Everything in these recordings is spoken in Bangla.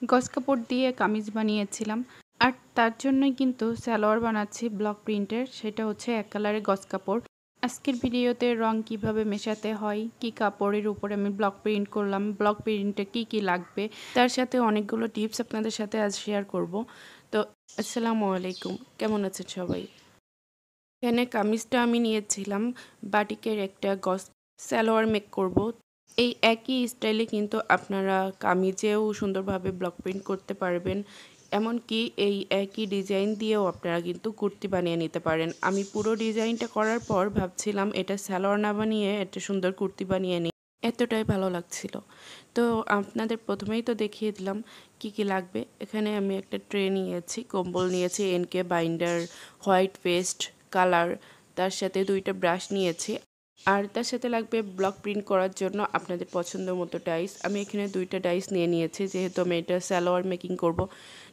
গজ কাপড় দিয়ে কামিজ বানিয়েছিলাম। আর তার জন্যই কিন্তু সালোয়ার বানাচ্ছি ব্লক প্রিন্টের। সেটা হচ্ছে এক কালারের গজ কাপড়। আজকের ভিডিওতে রং কিভাবে মেশাতে হয়, কি কাপড়ের উপরে আমি ব্লক প্রিন্ট করলাম, ব্লক প্রিন্টে কি লাগবে, তার সাথে অনেকগুলো টিপস আপনাদের সাথে আজ শেয়ার করব। তো আসসালামু আলাইকুম, কেমন আছেন সবাই? এখানে কামিজটা আমি নিয়েছিলাম বাটিকের একটা গজ সালোয়ার মেক করব। এই একই স্টাইলে কিন্তু আপনারা কামিজেও সুন্দরভাবে ব্লক প্রিন্ট করতে পারবেন। এমনকি এই একই ডিজাইন দিয়েও আপনারা কিন্তু কুর্তি বানিয়ে নিতে পারেন। আমি পুরো ডিজাইনটা করার পর ভাবছিলাম এটা সালোয়ার না বানিয়ে একটা সুন্দর কুর্তি বানিয়ে নিই। এতটাই ভালো লাগছিল। তো আপনাদের প্রথমেই তো দেখিয়ে দিলাম কি লাগবে। এখানে আমি একটা ট্রে নিয়েছি, কম্বল নিয়েছি, এনকে বাইন্ডার, হোয়াইট পেস্ট, কালার, তার সাথে 2টা ব্রাশ নিয়েছি। আর তার সাথে লাগবে ব্লক প্রিন্ট করার জন্য আপনাদের পছন্দ মতো ডাইস। আমি এখানে 2টা ডাইস নিয়ে নিয়েছি, যেহেতু আমি এটা সালোয়ার মেকিং করব।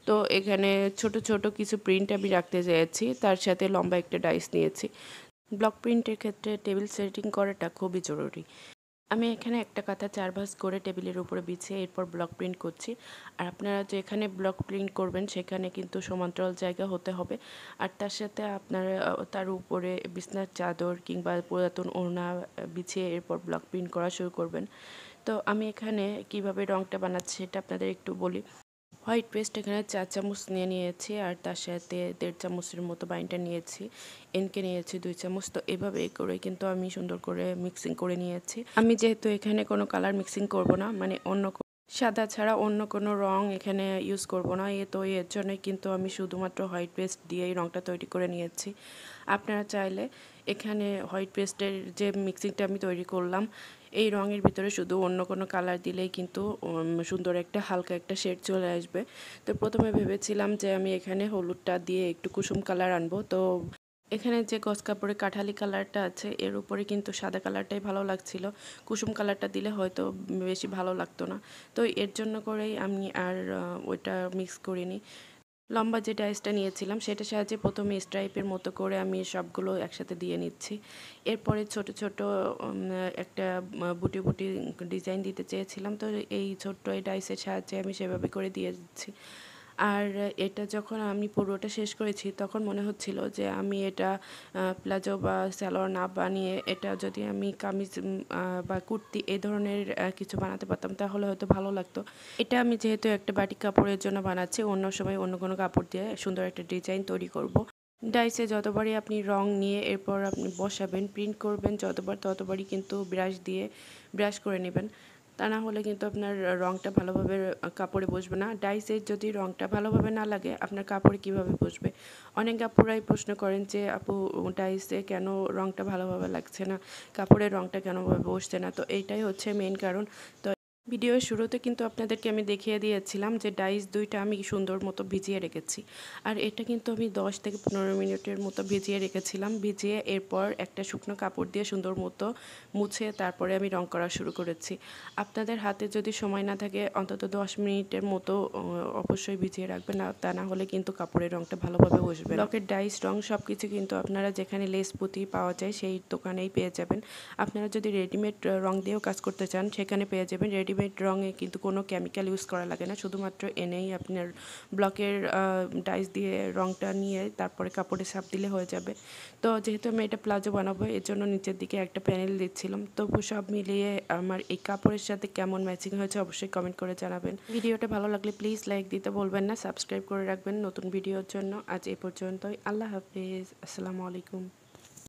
তো এখানে ছোট ছোট কিছু প্রিন্ট আমি রাখতে চেয়েছি, তার সাথে লম্বা একটা ডাইস নিয়েছি। ব্লক প্রিন্টের ক্ষেত্রে টেবিল সেটিং করাটা খুবই জরুরি। আমি এখানে একটা কাঁথা 4 ভাঁজ করে টেবিলের উপরে বিছিয়ে এরপর ব্লক প্রিন্ট করছি। আর আপনারা যেখানে ব্লক প্রিন্ট করবেন সেখানে কিন্তু সমান্তরাল জায়গা হতে হবে। আর তার সাথে আপনারা তার উপরে বিছনার চাদর কিংবা পুরাতন ওড়না বিছিয়ে এরপর ব্লক প্রিন্ট করা শুরু করবেন। তো আমি এখানে কিভাবে রংটা বানাচ্ছি সেটা আপনাদের একটু বলি। হোয়াইট পেস্ট এখানে 4 চামচ নিয়ে নিয়েছি, আর তার সাথে 1.5 চামচের মতো বাইন্ডার নিয়েছি, এনকে নিয়েছি 2 চামচ। তো এভাবে করে কিন্তু আমি সুন্দর করে মিক্সিং করে নিয়েছি। আমি যেহেতু এখানে কোনো কালার মিক্সিং করব না, মানে সাদা ছাড়া অন্য কোনো রং এখানে ইউজ করব না। এর জন্যই কিন্তু আমি শুধুমাত্র হোয়াইট পেস্ট দিয়েই রংটা তৈরি করে নিয়েছি। আপনারা চাইলে এখানে হোয়াইট পেস্টের যে মিক্সিংটা আমি তৈরি করলাম এই রঙের ভিতরে শুধু অন্য কোনো কালার দিলেই কিন্তু সুন্দর একটা হালকা একটা শেড চলে আসবে। তো প্রথমে ভেবেছিলাম যে আমি এখানে হলুদটা দিয়ে একটু কুসুম কালার আনবো। তো এখানে যে গজ কাপড়ে কাঠালি কালারটা আছে এর উপরে কিন্তু সাদা কালারটাই ভালো লাগছিল। কুসুম কালারটা দিলে হয়তো বেশি ভালো লাগতো না। তো এর জন্য করেই আমি আর ওইটা মিক্স করিনি। লম্বা যে ডাইসটা নিয়েছিলাম সেটার সাহায্যে প্রথমে স্ট্রাইপের মতো করে আমি সবগুলো একসাথে দিয়ে নিচ্ছি। এরপরে ছোট ছোট একটা বুটি বুটি ডিজাইন দিতে চেয়েছিলাম। তো এই ছোট্ট এই ডাইসের সাহায্যে আমি সেভাবে করে দিয়ে দিচ্ছি। আর এটা যখন আমি পুরোটা শেষ করেছি তখন মনে হচ্ছিল যে আমি এটা প্লাজো বা সালোয়ার না বানিয়ে এটা যদি আমি কামিজ বা কুর্তি এই ধরনের কিছু বানাতে পারতাম তাহলে হয়তো ভালো লাগতো। এটা আমি যেহেতু একটা বাটিক কাপড়ের জন্য বানাচ্ছি, অন্য সময় অন্য কোনো কাপড় দিয়ে সুন্দর একটা ডিজাইন তৈরি করব। ডাইসে যতবারই আপনি রং নিয়ে এরপর আপনি বসাবেন, প্রিন্ট করবেন যতবার ততবারই কিন্তু ব্রাশ দিয়ে ব্রাশ করে নেবেন। তা না হলে কিন্তু আপনার রংটা ভালোভাবে কাপড়ে বসবে না। ডাইসের যদি রংটা ভালোভাবে না লাগে আপনার কাপড়ে কিভাবে বসবে? অনেক আপুরাই প্রশ্ন করেন যে আপু ডাইসে কেন রংটা ভালোভাবে লাগছে না, কাপড়ের রংটা কেন বসছে না। তো এইটাই হচ্ছে মেইন কারণ। তো ভিডিওর শুরুতে কিন্তু আপনাদেরকে আমি দেখিয়ে দিয়েছিলাম যে ডাইস 2টা আমি সুন্দর মতো ভিজিয়ে রেখেছি। আর এটা কিন্তু আমি 10 থেকে 15 মিনিটের মতো ভিজিয়ে রেখেছিলাম। ভিজিয়ে এরপর একটা শুকনো কাপড় দিয়ে সুন্দর মতো মুছে তারপরে আমি রং করা শুরু করেছি। আপনাদের হাতে যদি সময় না থাকে অন্তত 10 মিনিটের মতো অবশ্যই ভিজিয়ে রাখবেন, তা না হলে কিন্তু কাপড়ের রংটা ভালোভাবে বসবে না। ব্লকের ডাইস রং সব কিছু কিন্তু আপনারা যেখানে লেস পুঁতি পাওয়া যায় সেই দোকানেই পেয়ে যাবেন। আপনারা যদি রেডিমেড রং দিয়েও কাজ করতে চান সেখানে পেয়ে যাবেন। রেডিমেড রঙে কিন্তু কোনো কেমিক্যাল ইউজ করা লাগে না, শুধুমাত্র এনেই আপনার ব্লকের ডাইস দিয়ে রংটা নিয়ে তারপরে কাপড়ে ছাপ দিলে হয়ে যাবে। তো যেহেতু আমি এটা প্লাজো বানাবো এর জন্য নিচের দিকে একটা প্যানেল দিচ্ছিলাম। তবু সব মিলিয়ে আমার এই কাপড়ের সাথে কেমন ম্যাচিং হয়েছে অবশ্যই কমেন্ট করে জানাবেন। ভিডিওটা ভালো লাগলে প্লিজ লাইক দিতে বলবেন না, সাবস্ক্রাইব করে রাখবেন নতুন ভিডিওর জন্য। আজ এ পর্যন্তই, আল্লাহ হাফিজ, আসসালামু আলাইকুম।